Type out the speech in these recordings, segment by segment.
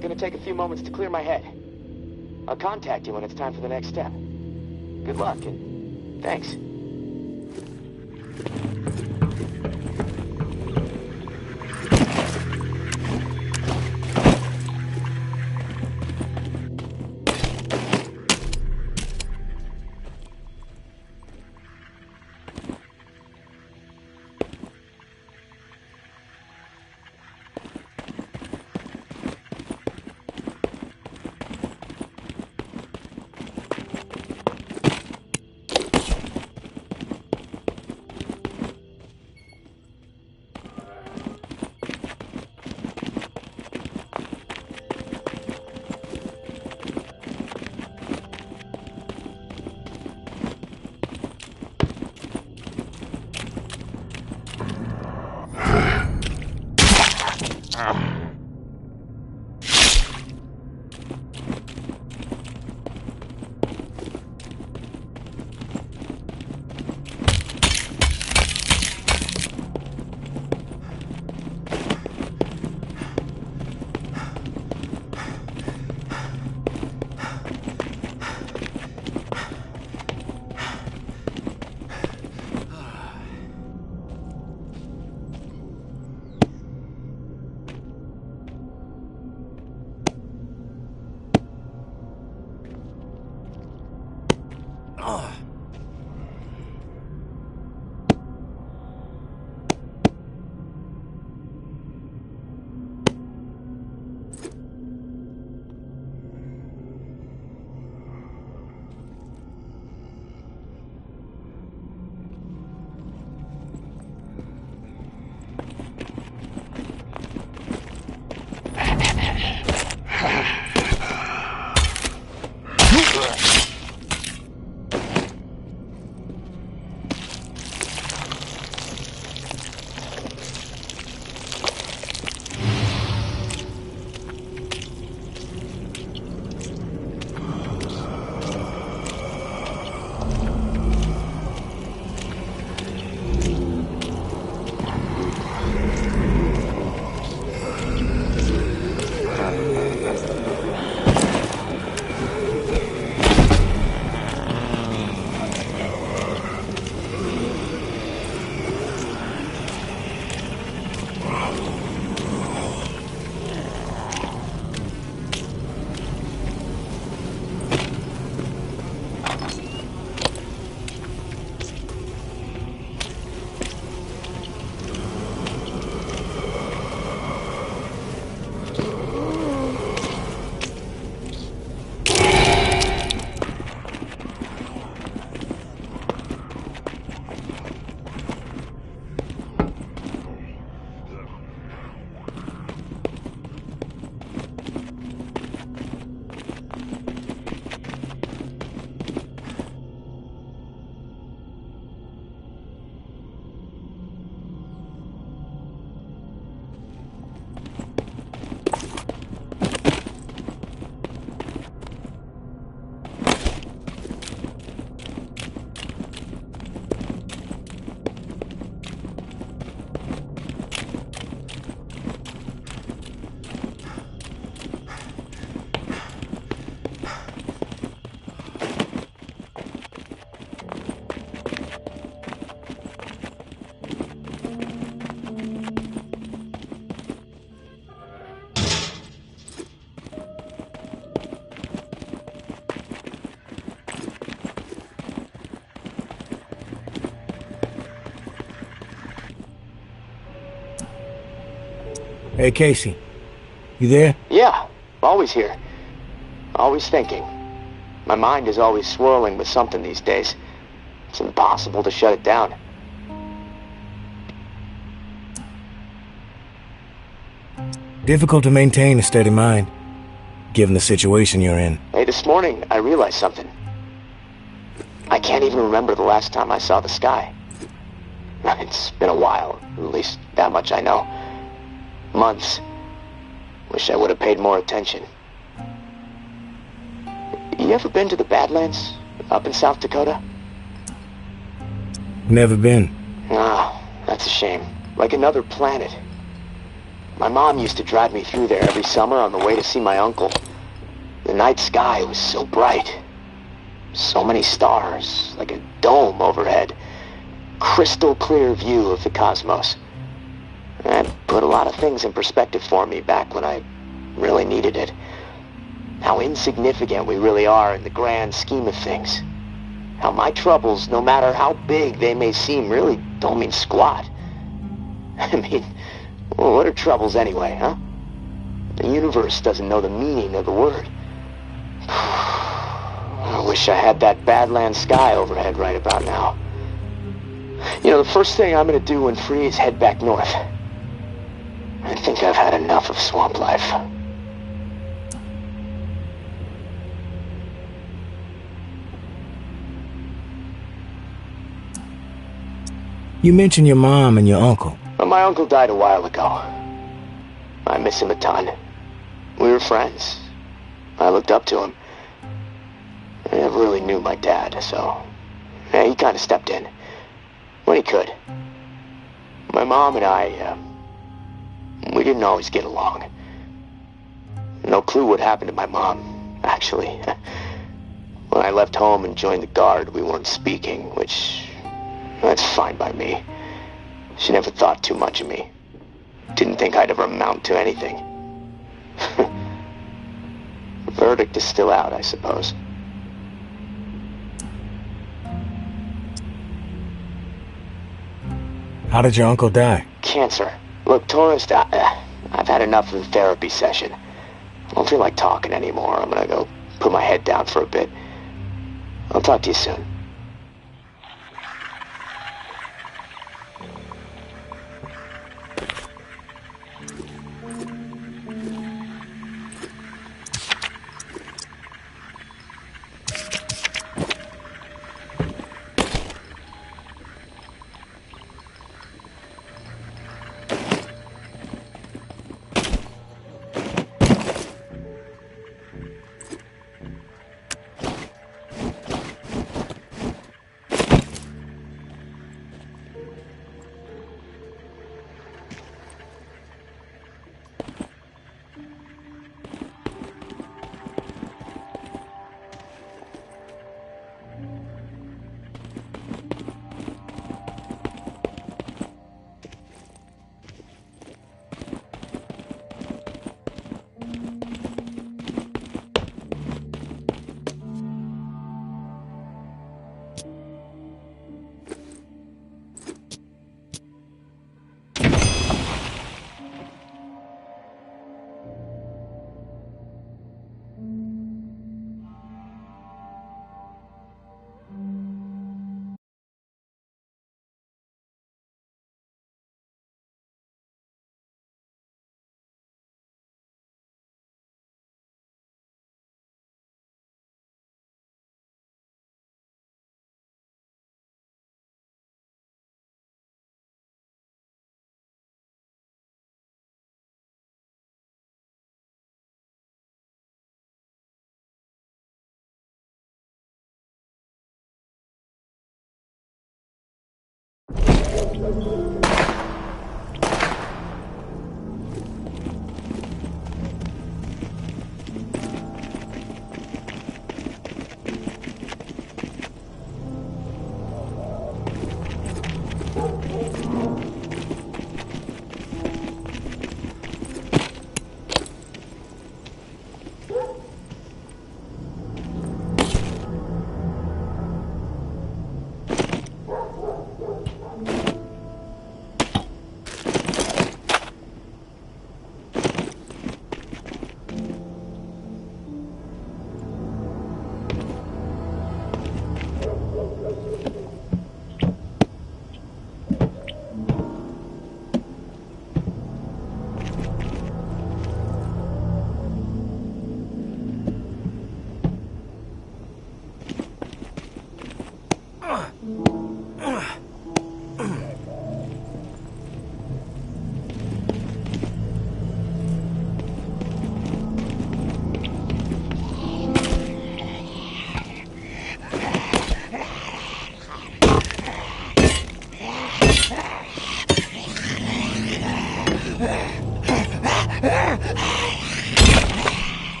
Gonna take a few moments to clear my head. I'll contact you when it's time for the next step. Good luck, and thanks. Hey, Casey. You there? Yeah, always here. Always thinking. My mind is always swirling with something these days. It's impossible to shut it down. Difficult to maintain a steady mind, given the situation you're in. Hey, this morning I realized something. I can't even remember the last time I saw the sky. It's been a while, at least that much I know. Months. Wish I would have paid more attention. You ever been to the Badlands, up in South Dakota? Never been. Ah, that's a shame. Like another planet. My mom used to drive me through there every summer on the way to see my uncle. night sky was so bright. So many stars, like a dome overhead. Crystal clear view of the cosmos. That put a lot of things in perspective for me back when I really needed it. How insignificant we really are in the grand scheme of things. How my troubles, no matter how big they may seem, really don't mean squat. I mean, well, what are troubles anyway, huh? The universe doesn't know the meaning of the word. I wish I had that Badlands sky overhead right about now. You know, the first thing I'm gonna do when free is head back north. I think I've had enough of swamp life. You mentioned your mom and your uncle. But my uncle died a while ago. I miss him a ton. We were friends. I looked up to him. I never really knew my dad, so yeah, he kind of stepped in when he could. My mom and I, we didn't always get along. No clue what happened to my mom, actually. When I left home and joined the Guard, we weren't speaking, which, that's fine by me. She never thought too much of me. Didn't think I'd ever amount to anything. The verdict is still out, I suppose. How did your uncle die? Cancer. Look, Tourist, I've had enough of the therapy session. I don't feel like talking anymore. I'm gonna go put my head down for a bit. I'll talk to you soon.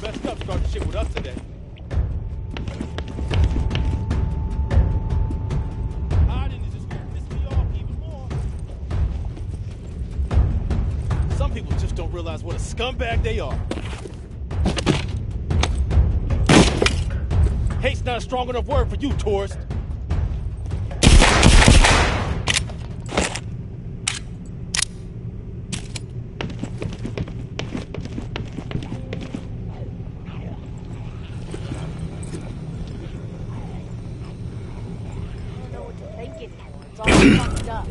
Messed up starting shit with us today. Hiding is just gonna piss me off even more. Some people just don't realize what a scumbag they are. Hate's not a strong enough word for you, tourist. It's all fucked up.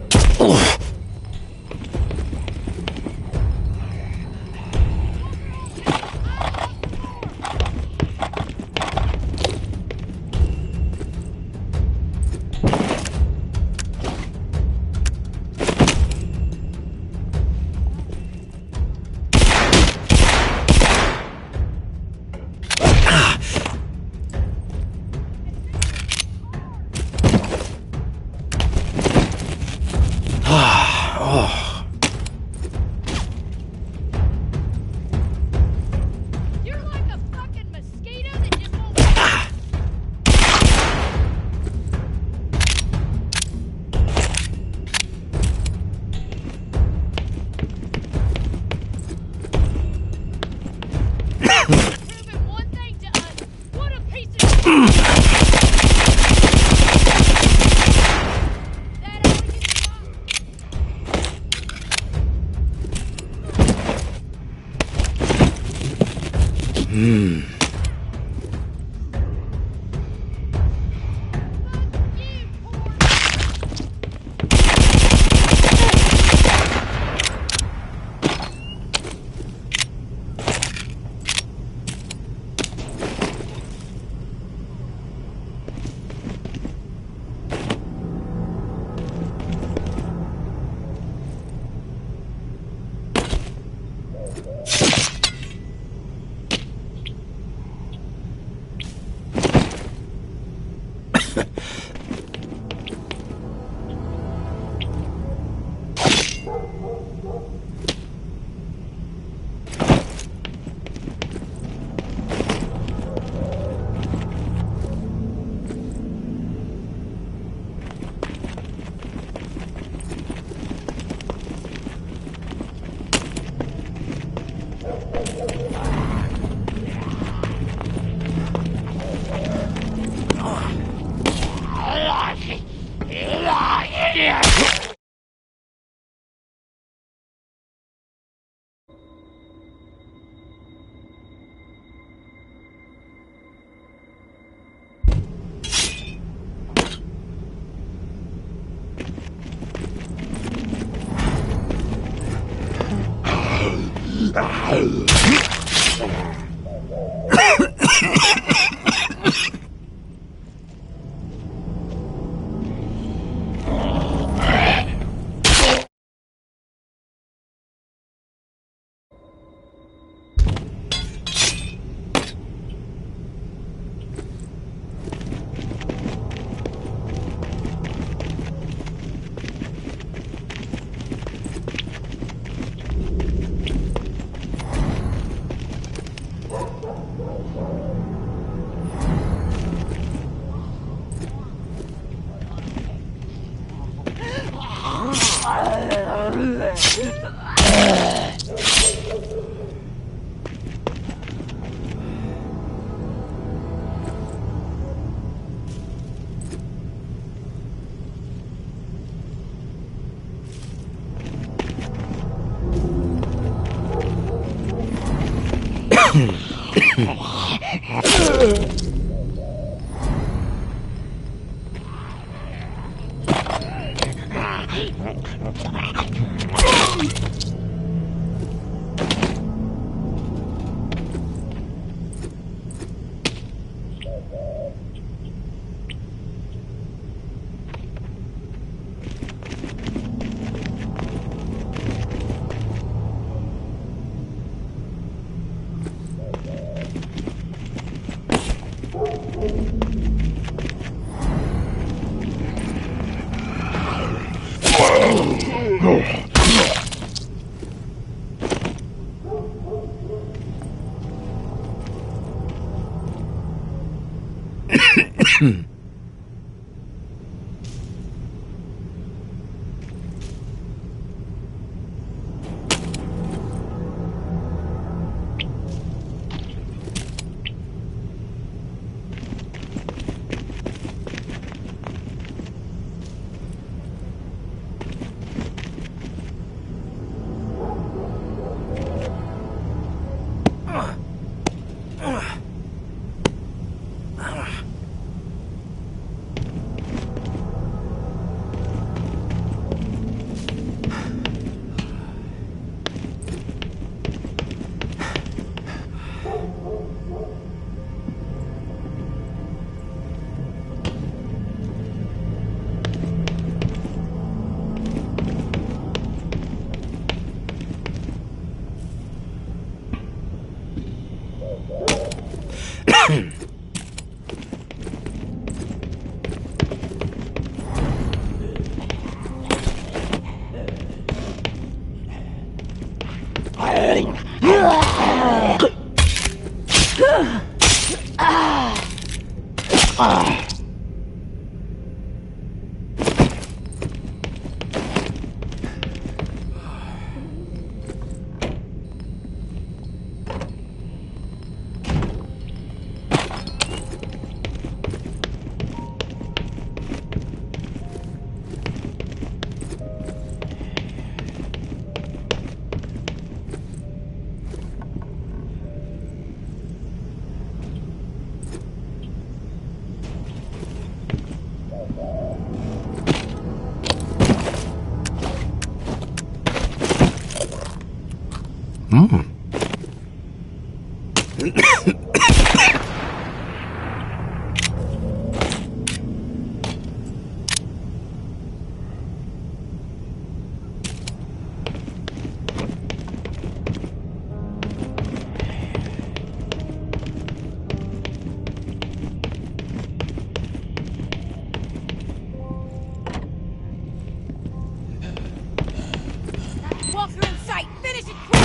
Walker in sight! Finish it quick!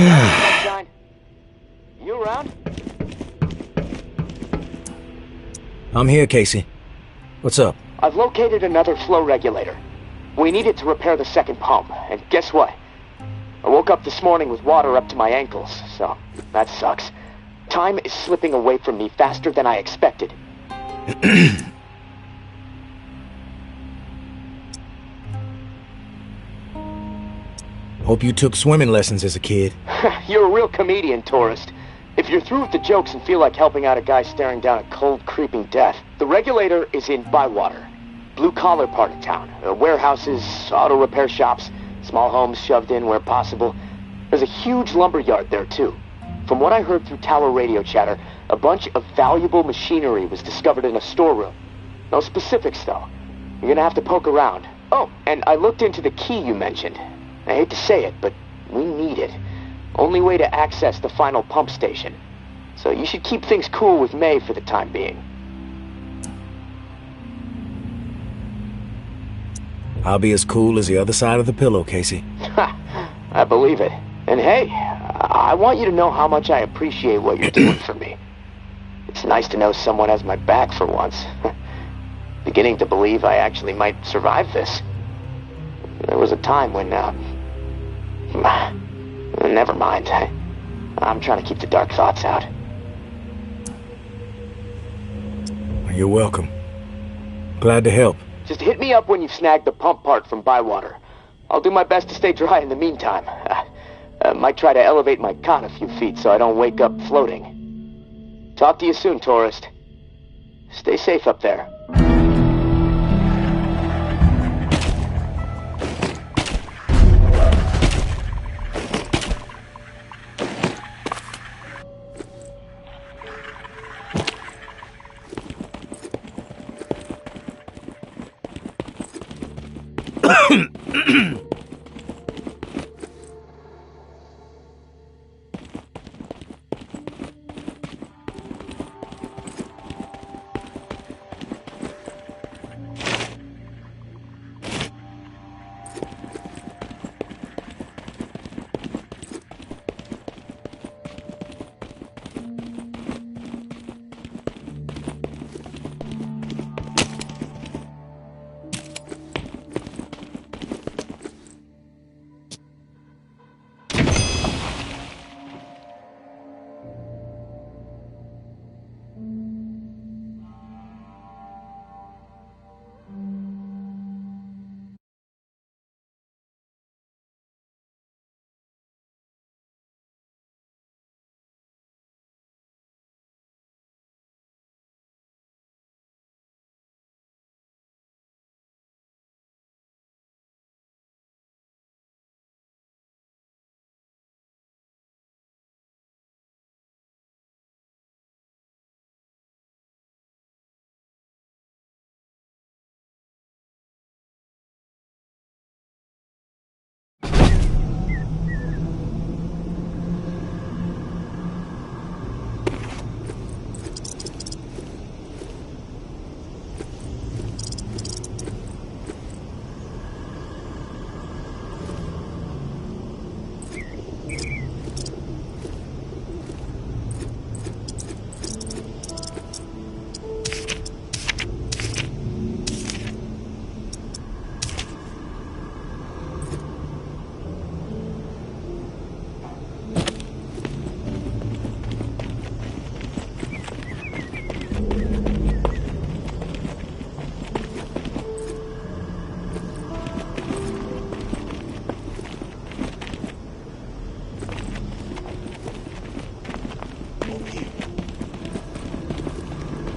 Sunshine? You around? I'm here, Casey. What's up? I've located another flow regulator. We need it to repair the second pump, and guess what? I woke up this morning with water up to my ankles, so that sucks. Time is slipping away from me faster than I expected. Hope you took swimming lessons as a kid. You're a real comedian, tourist. If you're through with the jokes and feel like helping out a guy staring down a cold, creeping death, the regulator is in Bywater. Blue-collar part of town. Warehouses, auto repair shops, small homes shoved in where possible. There's a huge lumber yard there, too. From what I heard through tower radio chatter, a bunch of valuable machinery was discovered in a storeroom. No specifics, though. You're gonna have to poke around. Oh, and I looked into the key you mentioned. I hate to say it, but we need it. Only way to access the final pump station. So you should keep things cool with May for the time being. I'll be as cool as the other side of the pillow, Casey. I believe it. And hey, I want you to know how much I appreciate what you're doing for me. It's nice to know someone has my back for once. Beginning to believe I actually might survive this. There was a time when, never mind. I'm trying to keep the dark thoughts out. You're welcome. Glad to help. Just hit me up when you've snagged the pump part from Bywater. I'll do my best to stay dry in the meantime. Might try to elevate my cot a few feet so I don't wake up floating. Talk to you soon, tourist. Stay safe up there.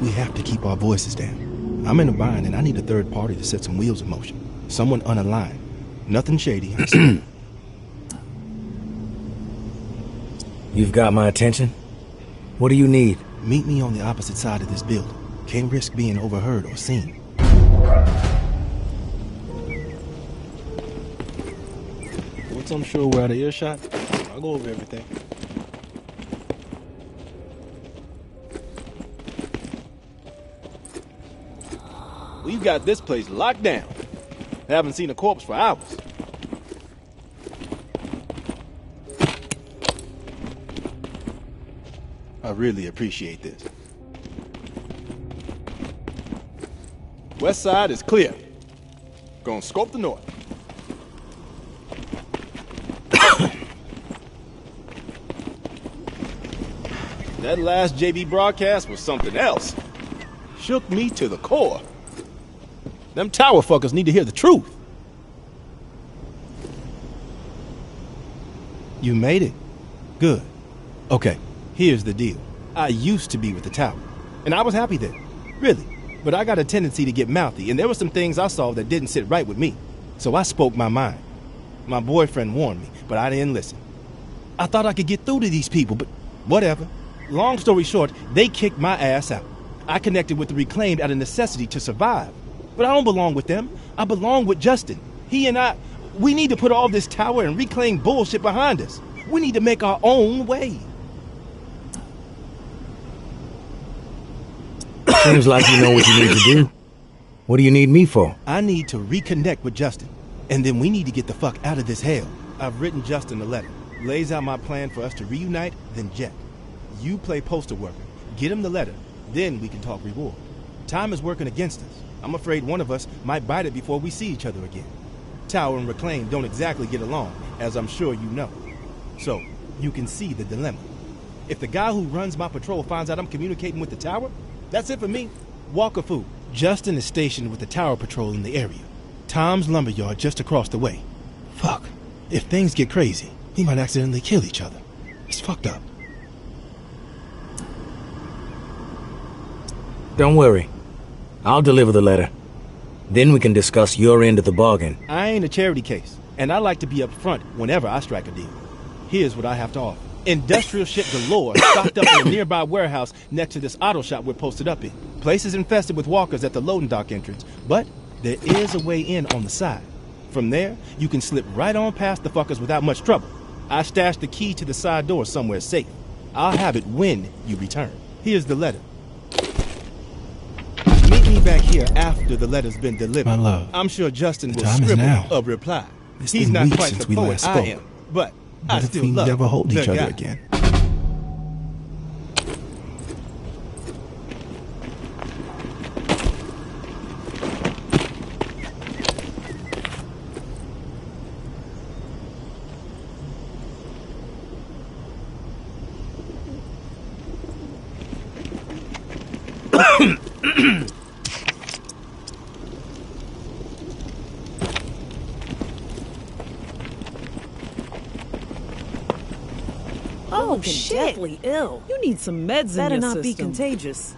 We have to keep our voices down. I'm in a bind and I need a third party to set some wheels in motion. Someone unaligned. Nothing shady, I see. You've got my attention. What do you need? Meet me on the opposite side of this building. Can't risk being overheard or seen. Once I'm sure we're out of earshot, I'll go over everything. We've got this place locked down. Haven't seen a corpse for hours. I really appreciate this. West side is clear. Gonna scope the north. That last JB broadcast was something else. Shook me to the core. Them tower fuckers need to hear the truth. You made it? Good. Okay, here's the deal. I used to be with the tower, and I was happy then. Really. But I got a tendency to get mouthy, and there were some things I saw that didn't sit right with me. So I spoke my mind. My boyfriend warned me, but I didn't listen. I thought I could get through to these people, but whatever. Long story short, they kicked my ass out. I connected with the Reclaimed out of necessity to survive. But I don't belong with them. I belong with Justin. He and I, we need to put all this tower and Reclaim bullshit behind us. We need to make our own way. Seems like you know what you need to do. What do you need me for? I need to reconnect with Justin, and then we need to get the fuck out of this hell. I've written Justin a letter. Lays out my plan for us to reunite, then jet. You play postal worker. Get him the letter. Then we can talk reward. Time is working against us. I'm afraid one of us might bite it before we see each other again. Tower and Reclaim don't exactly get along, as I'm sure you know. So, you can see the dilemma. If the guy who runs my patrol finds out I'm communicating with the tower, that's it for me. Walker food. Justin is stationed with the tower patrol in the area. Tom's lumberyard just across the way. Fuck. If things get crazy, he might accidentally kill each other. It's fucked up. Don't worry. I'll deliver the letter. Then we can discuss your end of the bargain. I ain't a charity case, and I like to be up front whenever I strike a deal. Here's what I have to offer. Industrial shit galore stocked up in a nearby warehouse next to this auto shop we're posted up in. Place is infested with walkers at the loading dock entrance, but there is a way in on the side. From there, you can slip right on past the fuckers without much trouble. I stashed the key to the side door somewhere safe. I'll have it when you return. Here's the letter. Meet me back here after the letter's been delivered. My love, I'm sure Justin will time is scribble now. a reply. It's He's been not weeks quite since the we poet last I spoke. am, but I What if still we love never hold the each other guy. again? Oh, shit. Deathly ill. You need some meds Better in your not be system. contagious.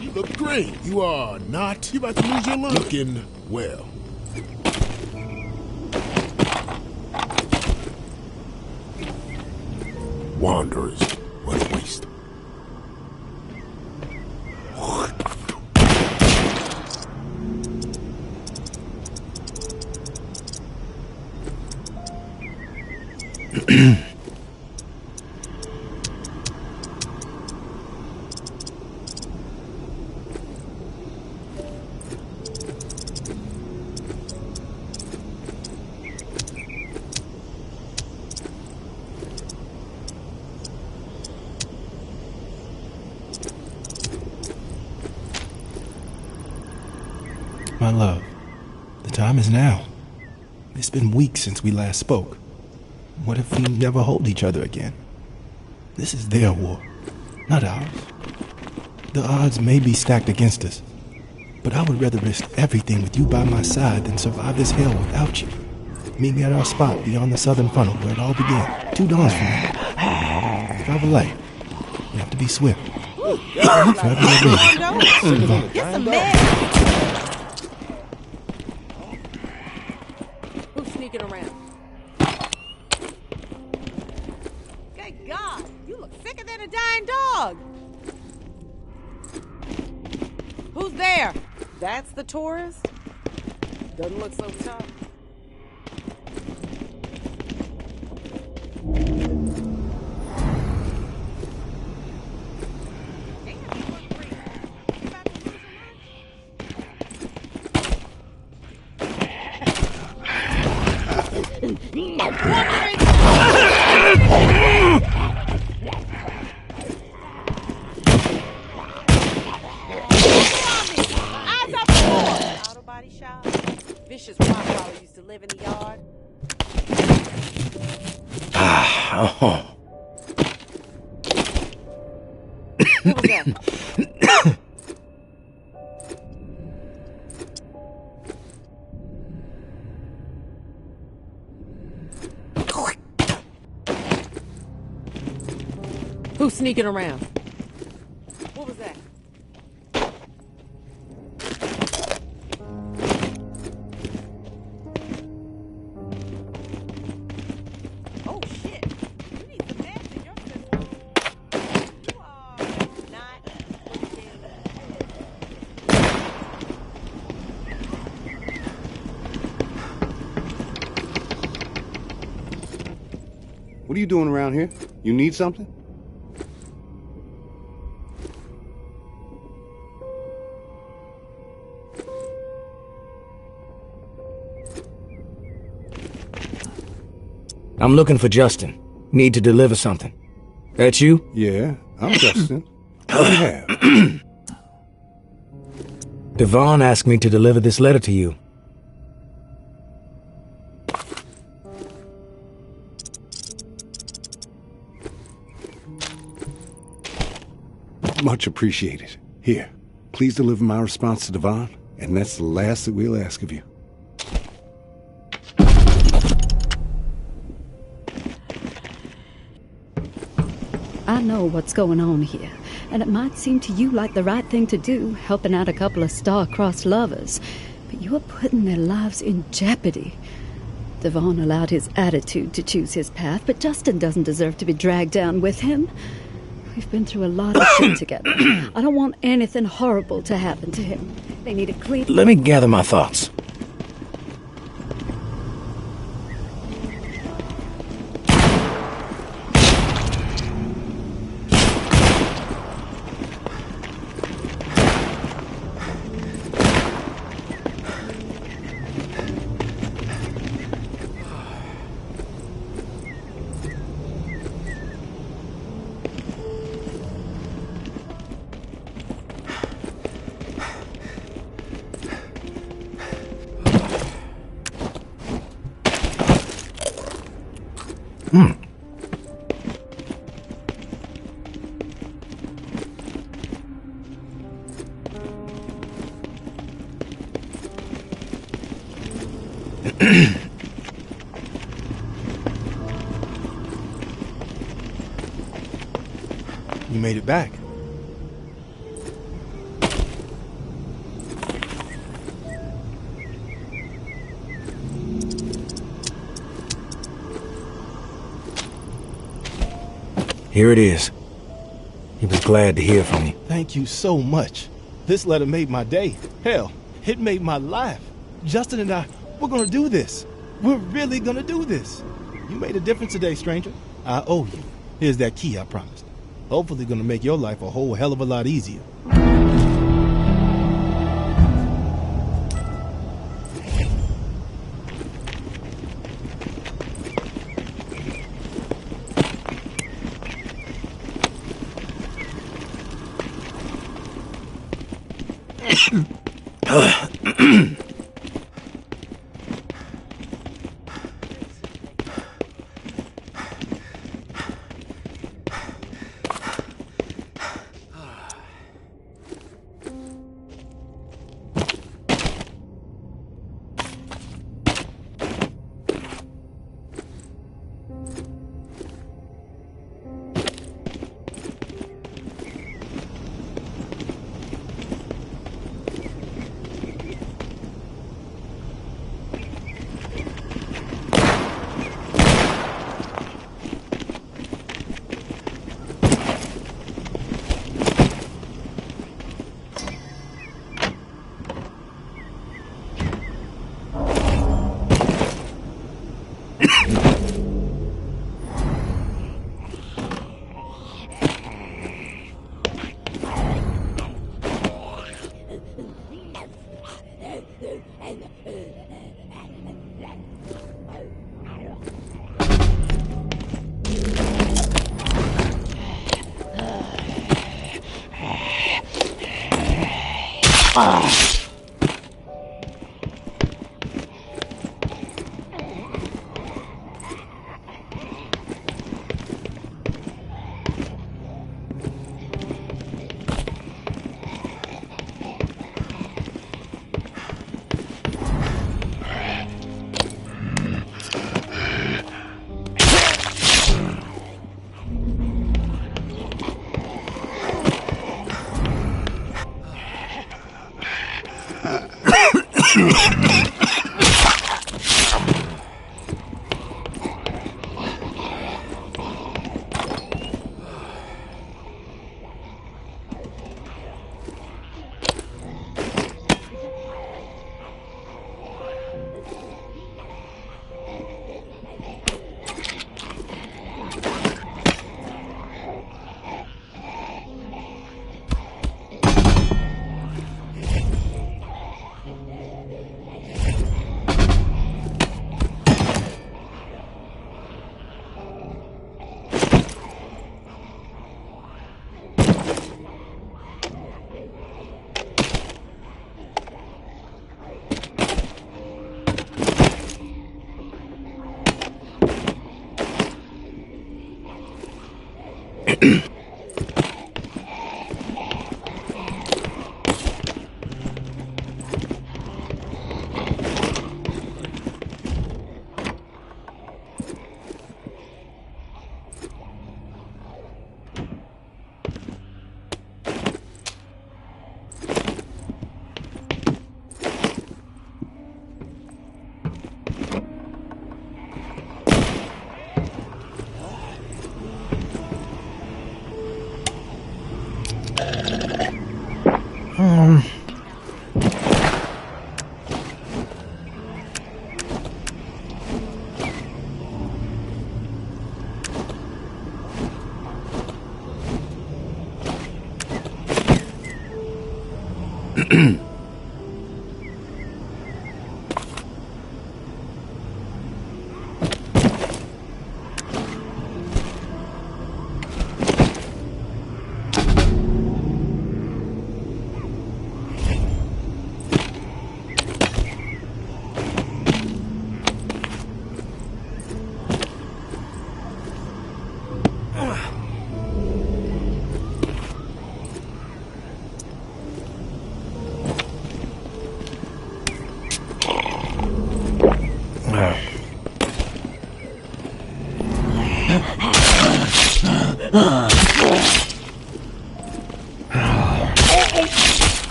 You look great. You are not. You about to lose your luck. Looking well. Wanderers. What a waste. love. The time is now. It's been weeks since we last spoke. What if we never hold each other again? This is their war, not ours. The odds may be stacked against us, but I would rather risk everything with you by my side than survive this hell without you. Meet me at our spot beyond the southern funnel where it all began. 2 dawns from now. Travel light. You have to be swift. Forever your baby. Get some man. Who's sneaking around? Good God, you look sicker than a dying dog. Who's there? That's the tourist? Doesn't look so tough. Vicious Rottweiler used to live in the yard. What was that? Who's sneaking around? What was that? Oh shit! You need some meds in your system. You are not looking. What are you doing around here? You need something? I'm looking for Justin. Need to deliver something. That you? Yeah, I'm Justin. What do you have? Devon asked me to deliver this letter to you. Much appreciated. Here, please deliver my response to Devon, and that's the last that we'll ask of you. I know what's going on here, and it might seem to you like the right thing to do, helping out a couple of star-crossed lovers, but you are putting their lives in jeopardy. Devon allowed his attitude to choose his path, but Justin doesn't deserve to be dragged down with him. We've been through a lot of shit together. I don't want anything horrible to happen to him. They need a clean... Let me gather my thoughts. You made it back. Here it is. He was glad to hear from you. Thank you so much. This letter made my day. Hell, it made my life. Justin and I, we're gonna do this. We're really gonna do this. You made a difference today, stranger. I owe you. Here's that key I promised. Hopefully gonna make your life a whole hell of a lot easier.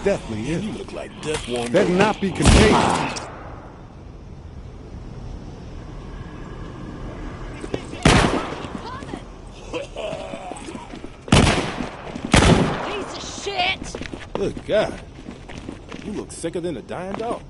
Definitely is. You look like death warmed. Better not be contagious. Piece of shit! Good God. You look sicker than a dying dog.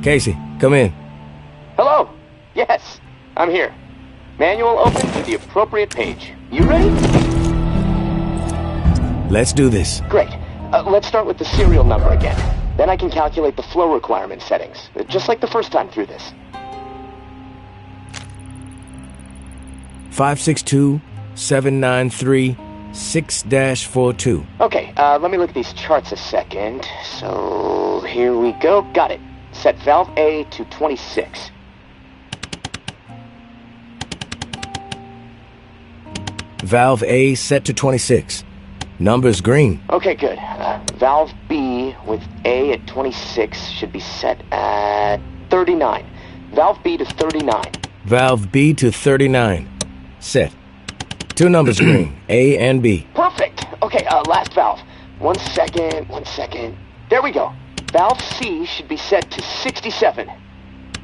Casey, come in. Hello. Yes, I'm here. Manual open to the appropriate page. You ready? Let's do this. Great. Let's start with the serial number again. Then I can calculate the flow requirement settings, just like the first time through this. 562-793-6 6-42. Okay, let me look at these charts a second. So, here we go. Got it. Set valve A to 26. Valve A set to 26. Number's green. Okay, good. Valve B with A at 26 should be set at 39. Valve B to 39. Valve B to 39. Set. Two numbers green, A and B. Perfect. Okay, last valve. One second. There we go. Valve C should be set to 67.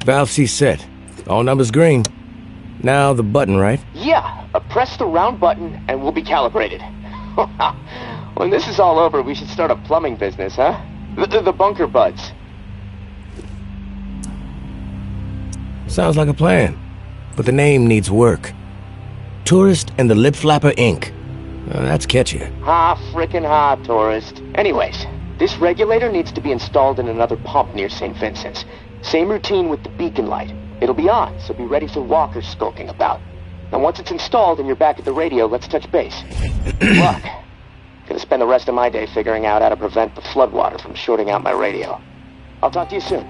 Valve C set. All numbers green. Now the button, right? Yeah, press the round button and we'll be calibrated. When this is all over, we should start a plumbing business, huh? The Bunker Buds. Sounds like a plan. But the name needs work. Tourist and the Lip Flapper Inc. That's catchy. Ha, frickin' ha, tourist. Anyways, this regulator needs to be installed in another pump near St. Vincent's. Same routine with the beacon light. It'll be on, so be ready for walkers skulking about. Now once it's installed and you're back at the radio, let's touch base. Good luck. Gonna spend the rest of my day figuring out how to prevent the floodwater from shorting out my radio. I'll talk to you soon.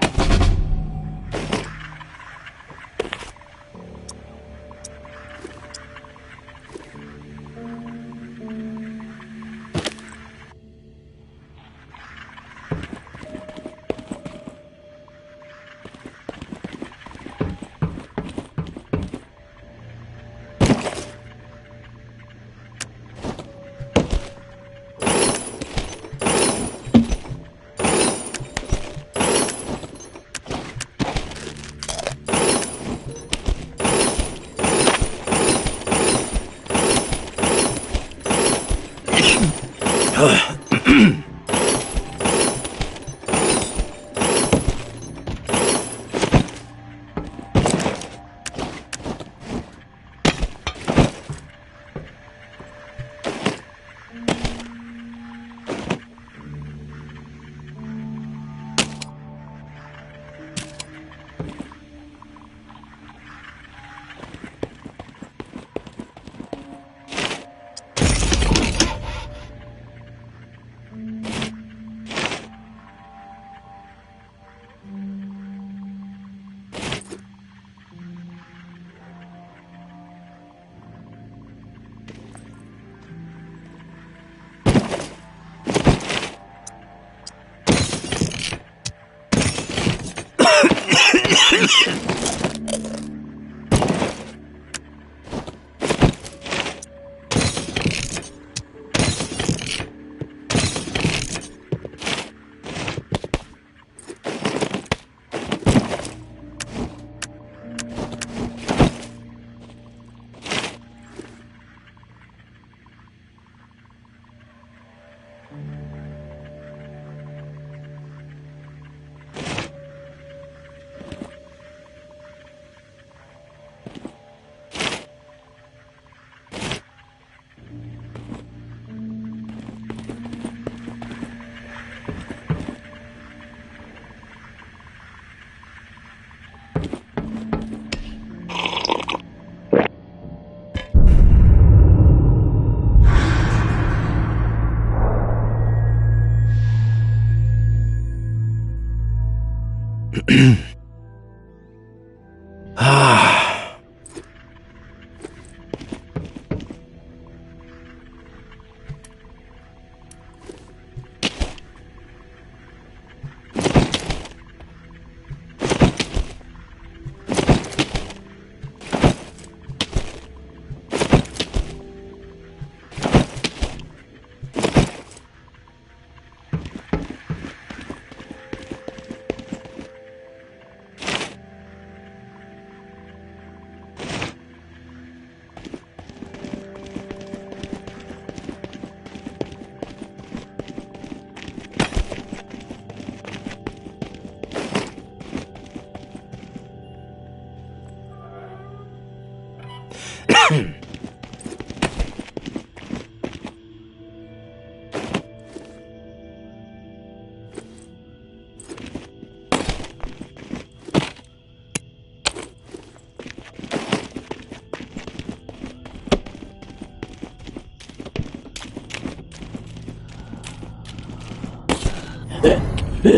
I'm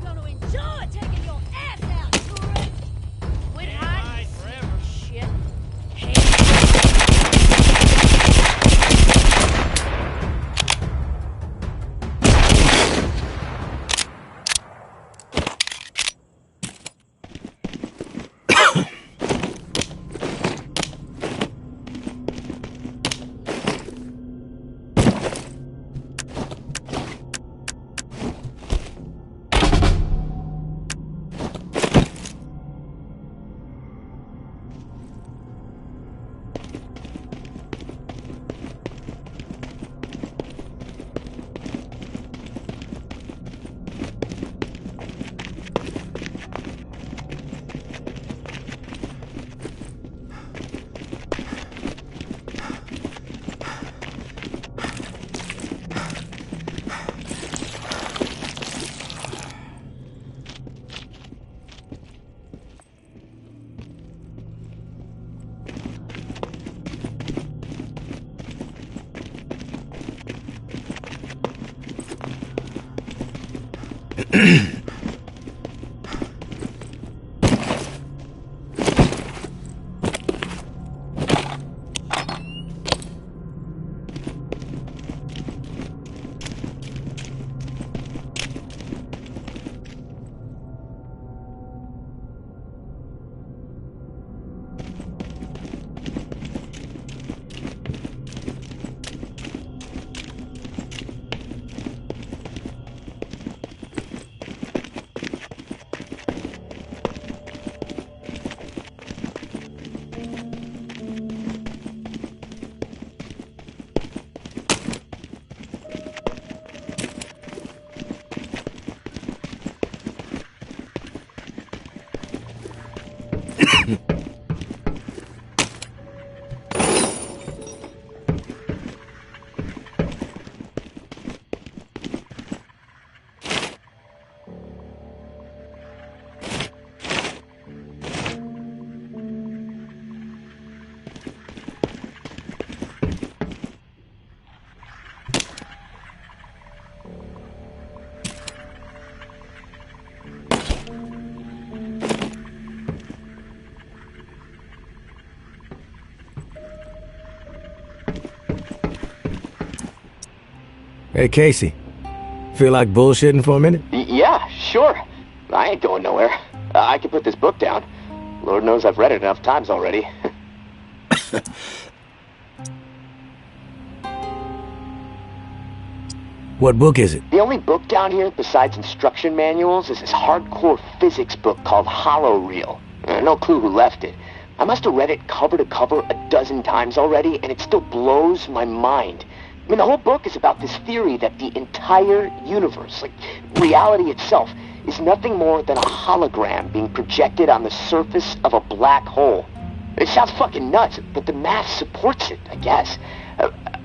gonna enjoy taking your ass out, tourist. Quit hiding forever, shit. Hey, Casey. Feel like bullshitting for a minute? Yeah, sure. I ain't going nowhere. I can put this book down. Lord knows I've read it enough times already. What book is it? The only book down here besides instruction manuals is this hardcore physics book called Hollow Reel. No clue who left it. I must have read it cover to cover a dozen times already, and it still blows my mind. I mean, the whole book is about this theory that the entire universe, like reality itself, is nothing more than a hologram being projected on the surface of a black hole. It sounds fucking nuts, but the math supports it, I guess.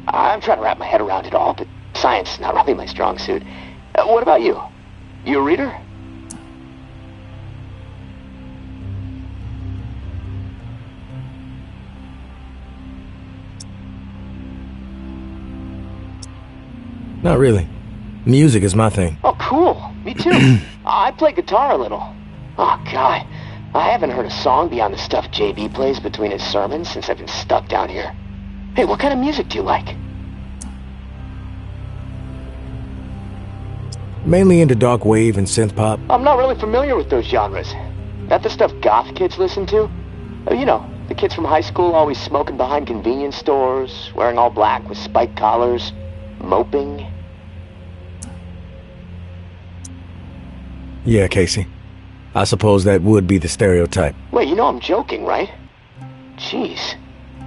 I'm trying to wrap my head around it all, but science is not really my strong suit. What about you? You a reader? Not really. Music is my thing. Oh, cool. Me too. I play guitar a little. Oh, God. I haven't heard a song beyond the stuff JB plays between his sermons since I've been stuck down here. Hey, what kind of music do you like? Mainly into dark wave and synth pop. I'm not really familiar with those genres. That the stuff goth kids listen to? Oh, you know, the kids from high school always smoking behind convenience stores, wearing all black with spiked collars, moping. Yeah, Casey. I suppose that would be the stereotype. Wait, you know I'm joking, right? Jeez.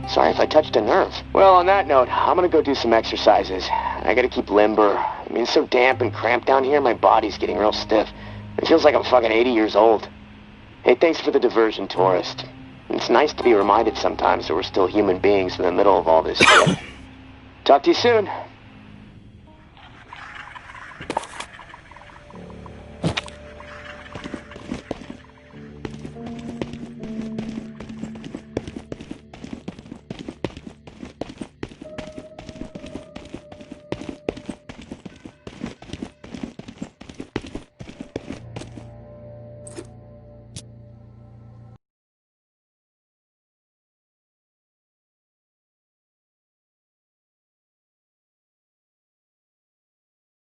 Sorry if I touched a nerve. Well, on that note, I'm gonna go do some exercises. I gotta keep limber. I mean, it's so damp and cramped down here, my body's getting real stiff. It feels like I'm fucking 80 years old. Hey, thanks for the diversion, tourist. It's nice to be reminded sometimes that we're still human beings in the middle of all this shit. Talk to you soon.